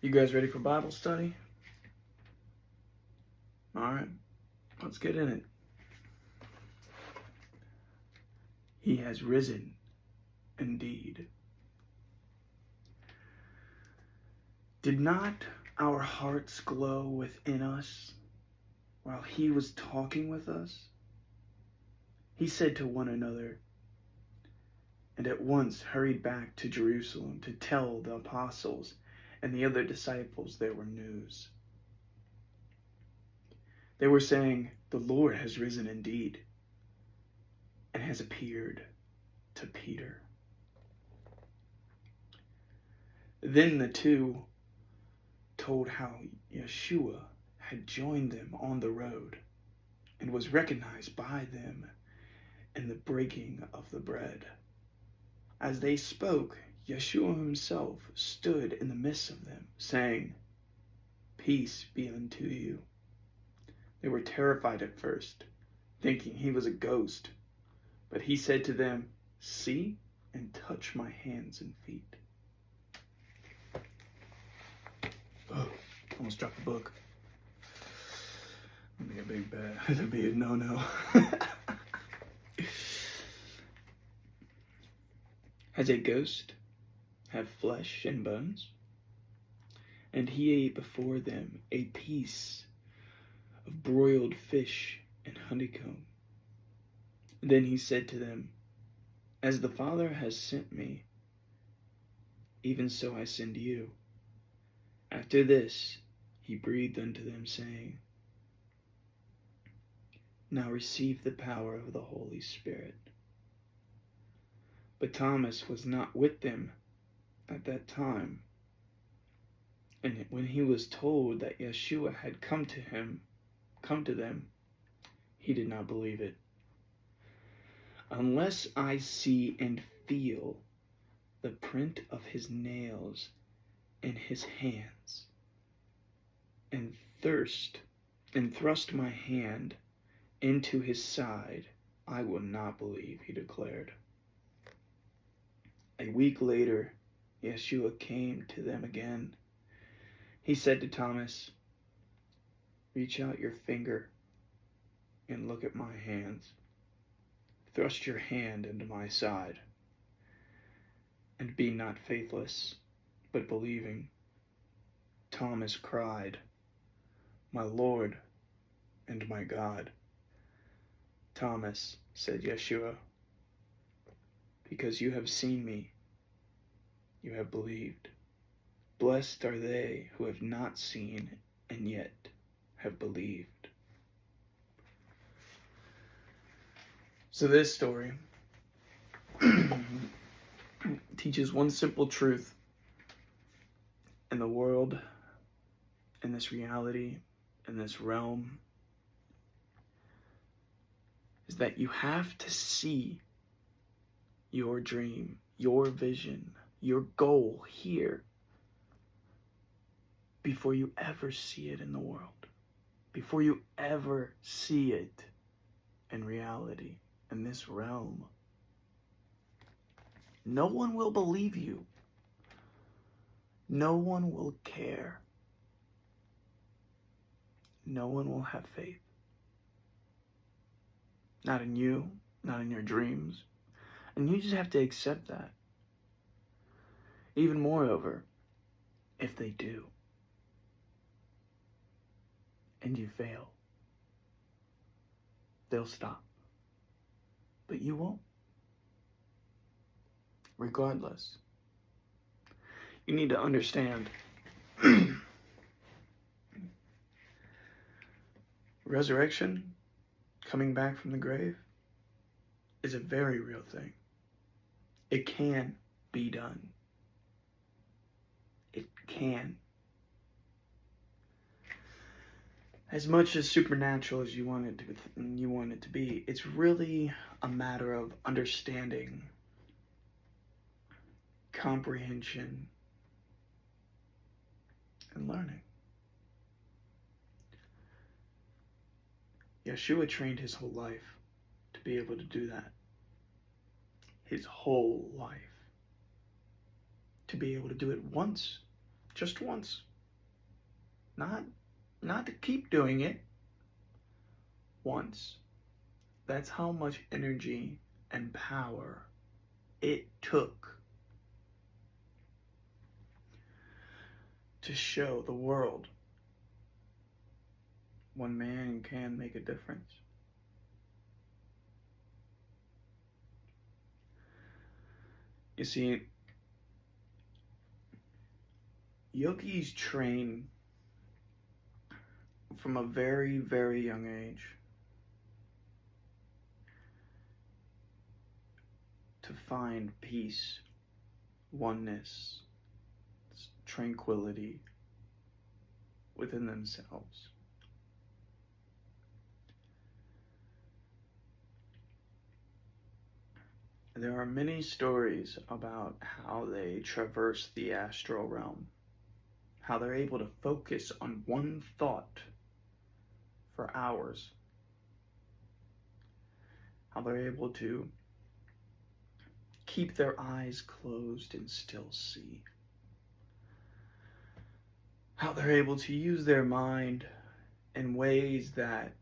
You guys ready for Bible study? Alright, let's get in it. He has risen indeed. Did not our hearts glow within us while he was talking with us? He said to one another, and at once hurried back to Jerusalem to tell the apostles and the other disciples there were news. They were saying, "The Lord has risen indeed and has appeared to Peter." Then the two told how Yahshua had joined them on the road and was recognized by them in the breaking of the bread. As they spoke, Yahshua himself stood in the midst of them, saying, "Peace be unto you." They were terrified at first, thinking he was a ghost, but he said to them, "See and touch my hands and feet." Oh, almost dropped the book. That'd be a big bad. That'd be a no-no. Has a ghost have flesh and bones? And he ate before them a piece of broiled fish and honeycomb. Then he said to them, "As the Father has sent me, even so I send you." After this, he breathed unto them, saying, "Now receive the power of the Holy Spirit." But Thomas was not with them at that time. And when he was told that Yahshua had come to them, he did not believe it. "Unless I see and feel the print of his nails in his hands, and thrust my hand into his side, I will not believe," he declared. A week later, Yahshua came to them again. He said to Thomas, "Reach out your finger and look at my hands. Thrust your hand into my side, and be not faithless, but believing." Thomas cried, "My Lord and my God." "Thomas," said Yahshua, "because you have seen me, you have believed. Blessed are they who have not seen and yet have believed." So this story teaches one simple truth in the world, in this reality, in this realm, is that you have to see your dream, your vision, your goal here before you ever see it in the world, before you ever see it in reality, in this realm. No one will believe you. No one will care. No one will have faith. Not in you, not in your dreams. And you just have to accept that. Even moreover, if they do, and you fail, they'll stop. But you won't. Regardless, you need to understand resurrection, coming back from the grave, is a very real thing. It can be done. It can. As much as supernatural as you want it to be, it's really a matter of understanding, comprehension, and learning. Yahshua trained his whole life to be able to do that. His whole life. To be able to do it once, just once, Not to keep doing it. Once. That's how much energy and power it took to show the world one man can make a difference. You see, yogis train from a very, very young age to find peace, oneness, tranquility within themselves. There are many stories about how they traverse the astral realm, how they're able to focus on one thought for hours, how they're able to keep their eyes closed and still see, how they're able to use their mind in ways that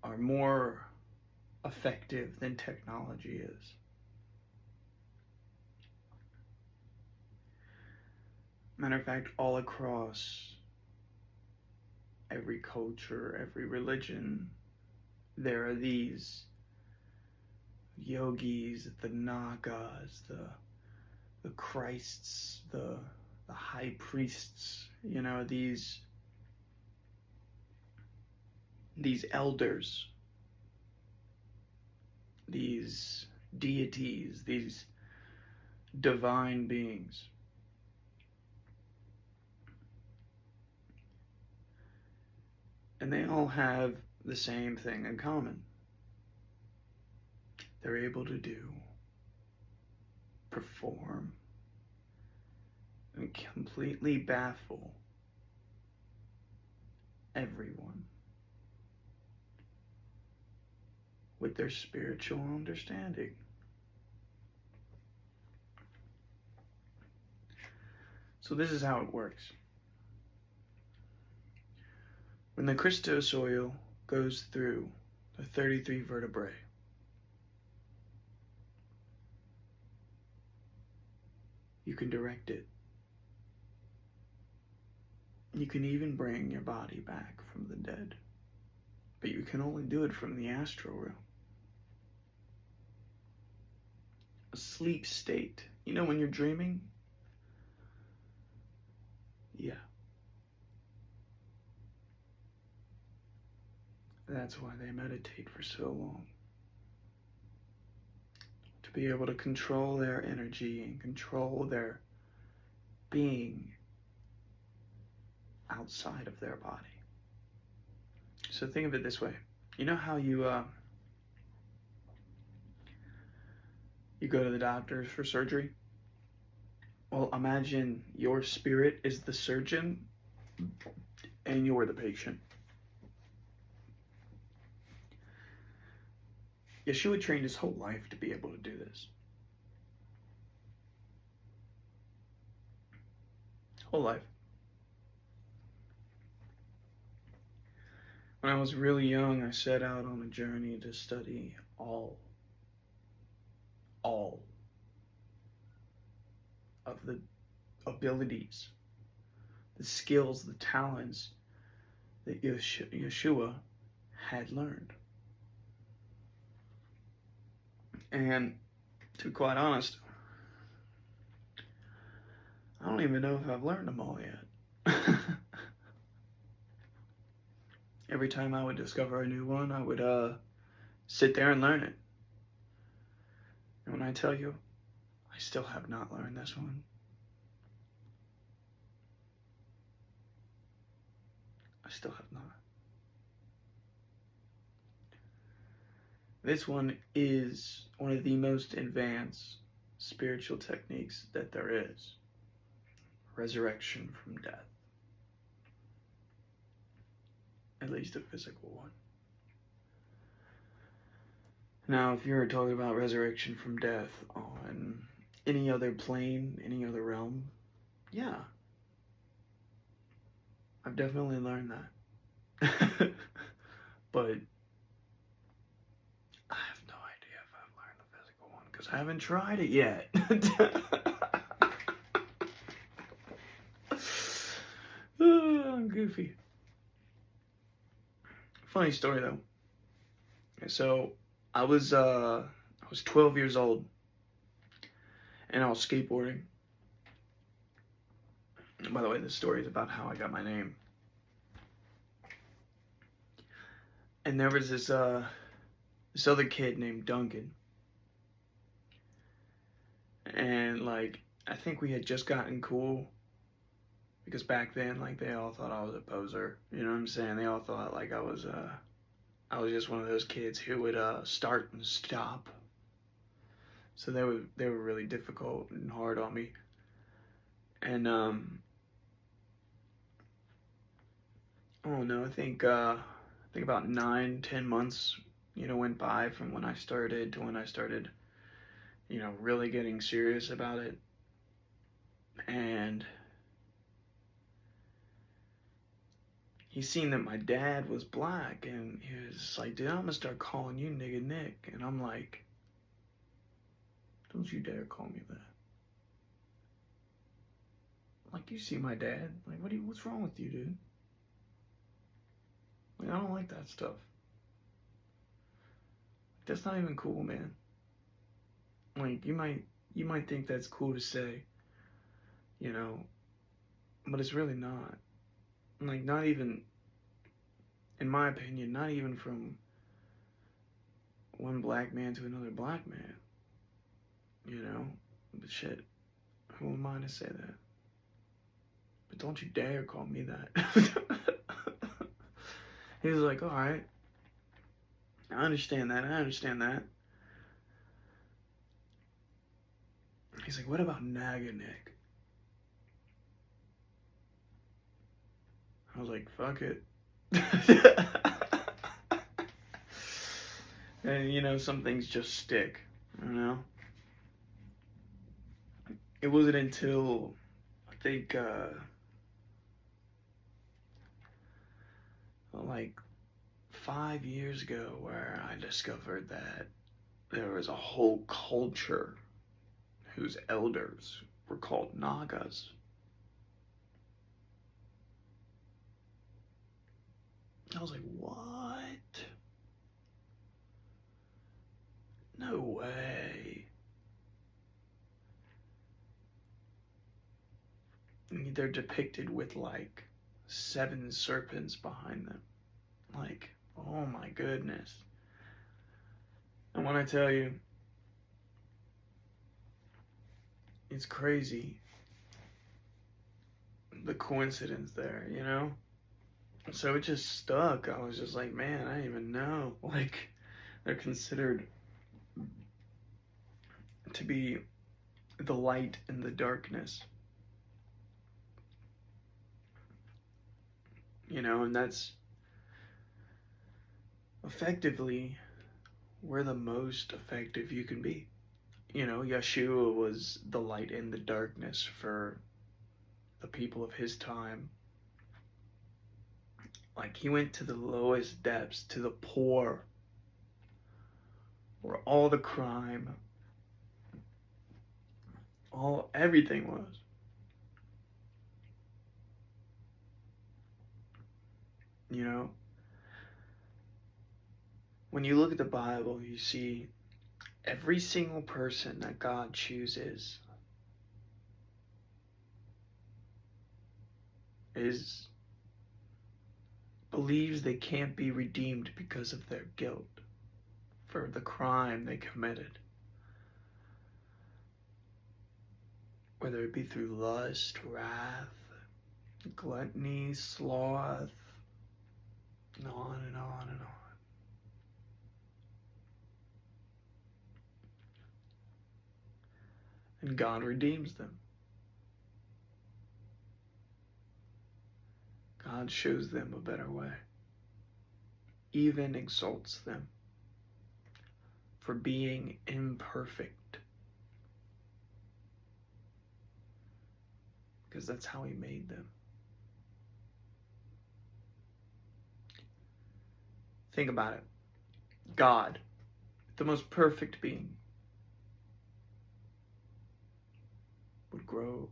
are more effective than technology is. Matter of fact, all across every culture, every religion, there are these yogis, the nagas, the Christs, the high priests, these elders, these deities, these divine beings. And they all have the same thing in common. They're able to perform, and completely baffle everyone with their spiritual understanding. So this is how it works. When the Christos oil goes through the 33 vertebrae, you can direct it. You can even bring your body back from the dead, but you can only do it from the astral realm. A sleep state. You know when you're dreaming? Yeah. That's why they meditate for so long. To be able to control their energy and control their being outside of their body. So think of it this way. You know how you go to the doctors for surgery? Well, imagine your spirit is the surgeon and you're the patient. Yahshua trained his whole life to be able to do this. Whole life. When I was really young, I set out on a journey to study all of the abilities, the skills, the talents that Yahshua had learned. And to be quite honest, I don't even know if I've learned them all yet. Every time I would discover a new one, I would sit there and learn it. And when I tell you, I still have not learned this one. I still have not. This one is one of the most advanced spiritual techniques that there is. Resurrection from death. At least a physical one. Now, if you're talking about resurrection from death on any other plane, any other realm, yeah. I've definitely learned that. But I have no idea if I've learned the physical one because I haven't tried it yet. I'm goofy. Funny story though. So I was 12 years old and I was skateboarding. And by the way, this story is about how I got my name. And there was this other kid named Duncan. And like I think we had just gotten cool because back then like they all thought I was a poser. You know what I'm saying? They all thought like I was just one of those kids who would start and stop. So they were really difficult and hard on me. And I don't know, I think about 9-10 months, went by from when I started to when I started, really getting serious about it. And he seen that my dad was black, and he was like, dude, I'm gonna start calling you nigga Nick. And I'm like, don't you dare call me that. Like, you see my dad. Like, what's wrong with you, dude? Like, I don't like that stuff. That's not even cool, man. Like, you might think that's cool to say, but it's really not. Like, not even, in my opinion, not even from one black man to another black man. But shit, who am I to say that? But don't you dare call me that. He was like, alright, I understand that. He's like, what about Naga Nick? I was like, fuck it. And some things just stick, It wasn't until, I think, like 5 years ago where I discovered that there was a whole culture whose elders were called Nagas. I was like, what? No way. They're depicted with like 7 serpents behind them. Like, oh my goodness. And when I tell you, it's crazy the coincidence there, So it just stuck. I was just like, man, I didn't even know. Like, they're considered to be the light and the darkness. And that's effectively where the most effective you can be. Yahshua was the light and the darkness for the people of his time. Like, he went to the lowest depths, to the poor, where all the crime, everything was. When you look at the Bible, you see every single person that God chooses believes they can't be redeemed because of their guilt for the crime they committed. Whether it be through lust, wrath, gluttony, sloth, and on and on and on. And God redeems them. God shows them a better way. Even exalts them for being imperfect. Because that's how he made them. Think about it. God, the most perfect being, would grow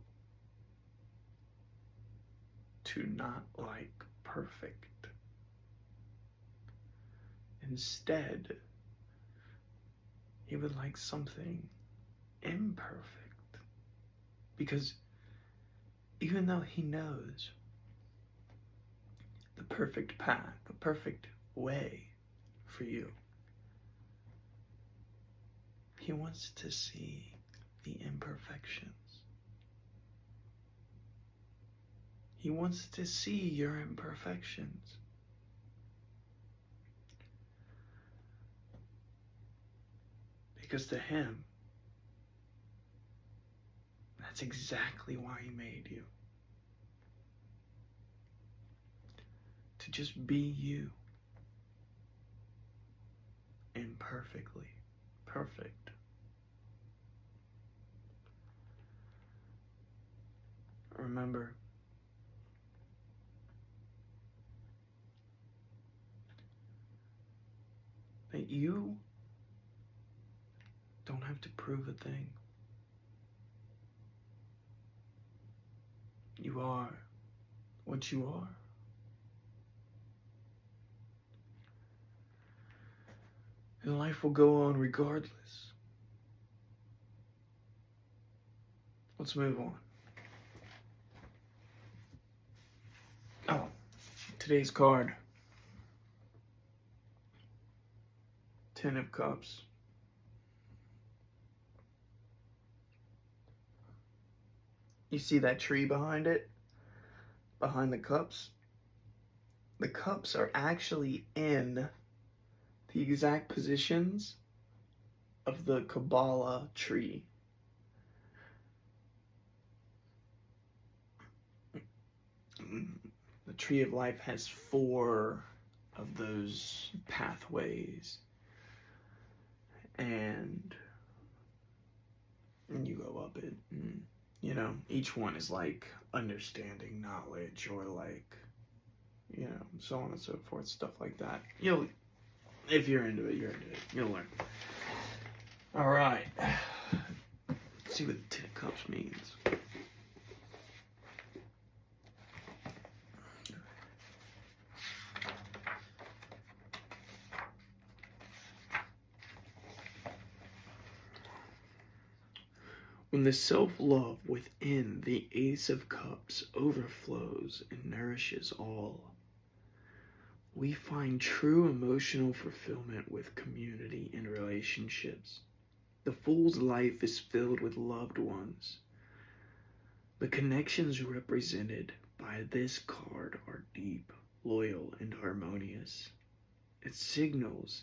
to not like perfect. Instead, he would like something imperfect. Because even though he knows the perfect path, the perfect way for you, he wants to see the imperfections. He wants to see your imperfections. Because to him, that's exactly why he made you. To just be you. Imperfectly perfect. Remember, that you don't have to prove a thing. You are what you are. And life will go on regardless. Let's move on. Oh, today's card. 10 of Cups. You see that tree behind it? Behind the cups? The cups are actually in the exact positions of the Kabbalah tree. The tree of life has 4 of those pathways. And you go up it. And, you know, each one is like understanding, knowledge, or like, you know, so on and so forth, stuff like that. If you're into it, you're into it. You'll learn. All right. Let's see what the 10 of Cups means. When the self-love within the Ace of Cups overflows and nourishes all, we find true emotional fulfillment with community and relationships. The Fool's life is filled with loved ones. The connections represented by this card are deep, loyal, and harmonious. It signals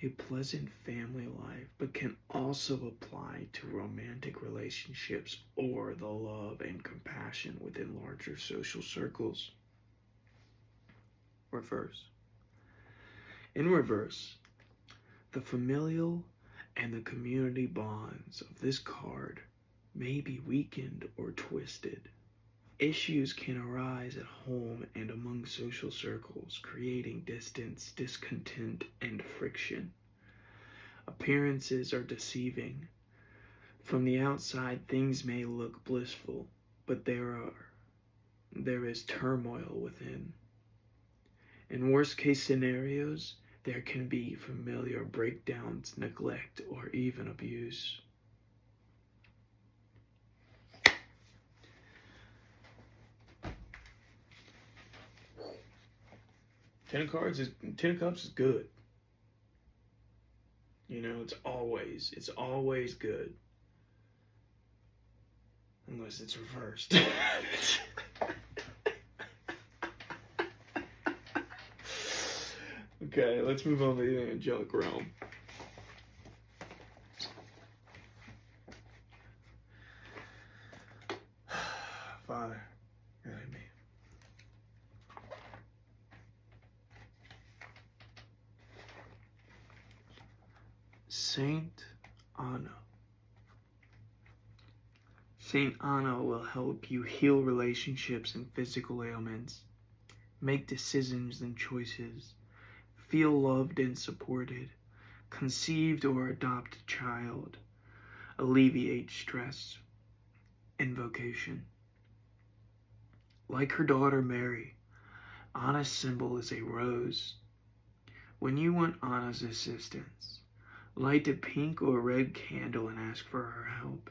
a pleasant family life, but can also apply to romantic relationships or the love and compassion within larger social circles. Reverse. In reverse, the familial and the community bonds of this card may be weakened or twisted. Issues can arise at home and among social circles, creating distance, discontent, and friction. Appearances are deceiving. From the outside, things may look blissful, but there is turmoil within. In worst-case scenarios, there can be familiar breakdowns, neglect, or even abuse. Ten of Cups is good. You know, it's always good. Unless it's reversed. Okay, let's move on to the angelic realm. Father, guide me. Saint Anna. Saint Anna will help you heal relationships and physical ailments, make decisions and choices, feel loved and supported, conceived or adopt a child, alleviate stress, invocation. Like her daughter Mary, Anna's symbol is a rose. When you want Anna's assistance, light a pink or red candle and ask for her help.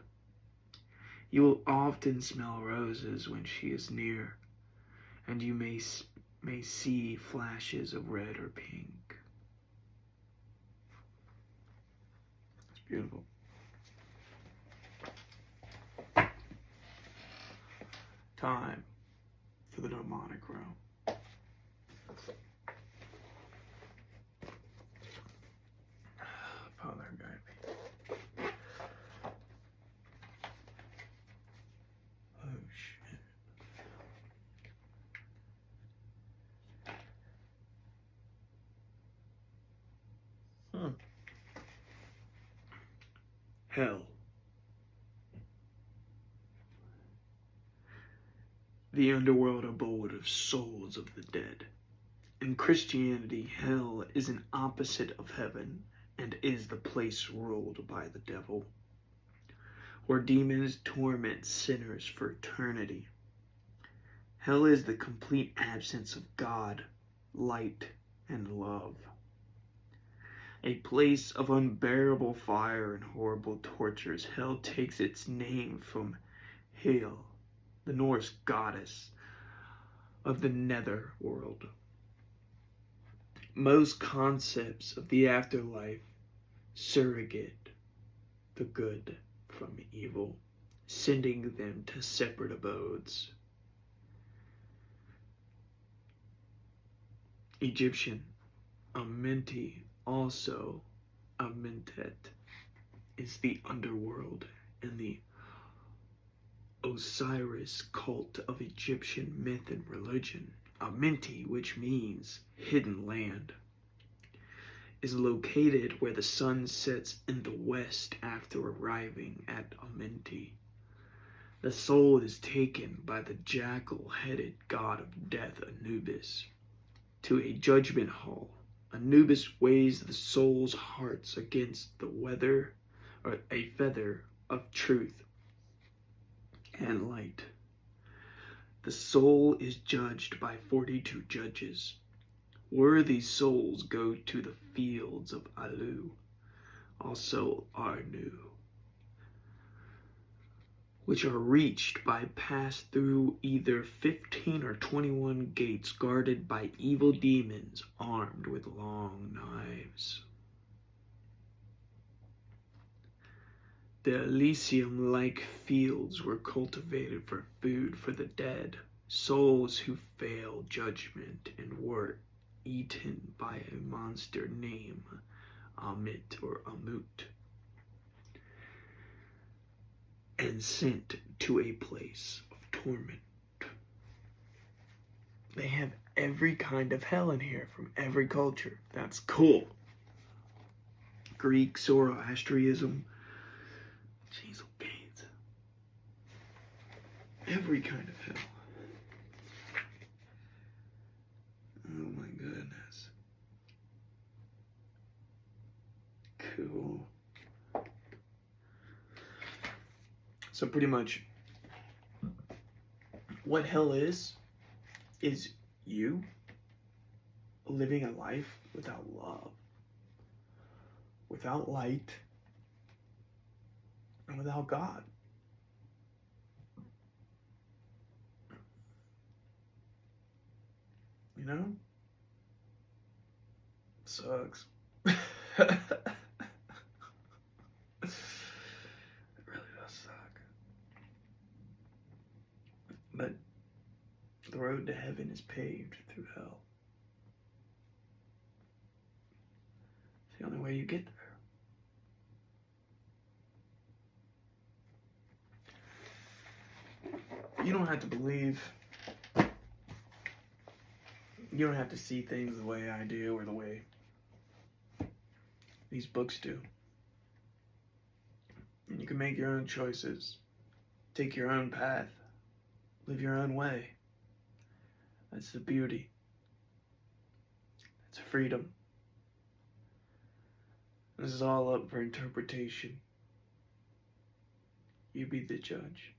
You will often smell roses when she is near, and you may see flashes of red or pink. It's beautiful. Time for the demonic realm. Father, guide me. Oh, shit. Hell. The underworld abode of souls of the dead. In Christianity, hell is an opposite of heaven and is the place ruled by the devil, where demons torment sinners for eternity. Hell is the complete absence of God, light, and love. A place of unbearable fire and horrible tortures. Hell takes its name from Hel, the Norse goddess of the nether world. Most concepts of the afterlife surrogate the good from evil, sending them to separate abodes. Egyptian, Amenti, also Amentet, is the underworld and the Osiris cult of Egyptian myth and religion. Amenti, which means hidden land, is located where the sun sets in the west after arriving at Amenti. The soul is taken by the jackal-headed god of death, Anubis, to a judgment hall. Anubis weighs the soul's hearts against the weather, or a feather of truth and light. The soul is judged by 42 judges. Worthy souls go to the fields of Alu, also Arnu, which are reached by pass through either 15 or 21 gates guarded by evil demons armed with long knives. The Elysium-like fields were cultivated for food for the dead, souls who failed judgment and were eaten by a monster named Amit or Amut, and sent to a place of torment. They have every kind of hell in here from every culture. That's cool. Greek, Zoroastrianism, jeez, beans. Every kind of hell. Oh my goodness. Cool. So pretty much what hell is you living a life without love, without light, and without God. You know? Sucks. It really does suck. But the road to heaven is paved through hell. It's the only way you get there. You don't have to believe. You don't have to see things the way I do or the way these books do. And you can make your own choices, take your own path, live your own way. That's the beauty. It's freedom. This is all up for interpretation. You be the judge.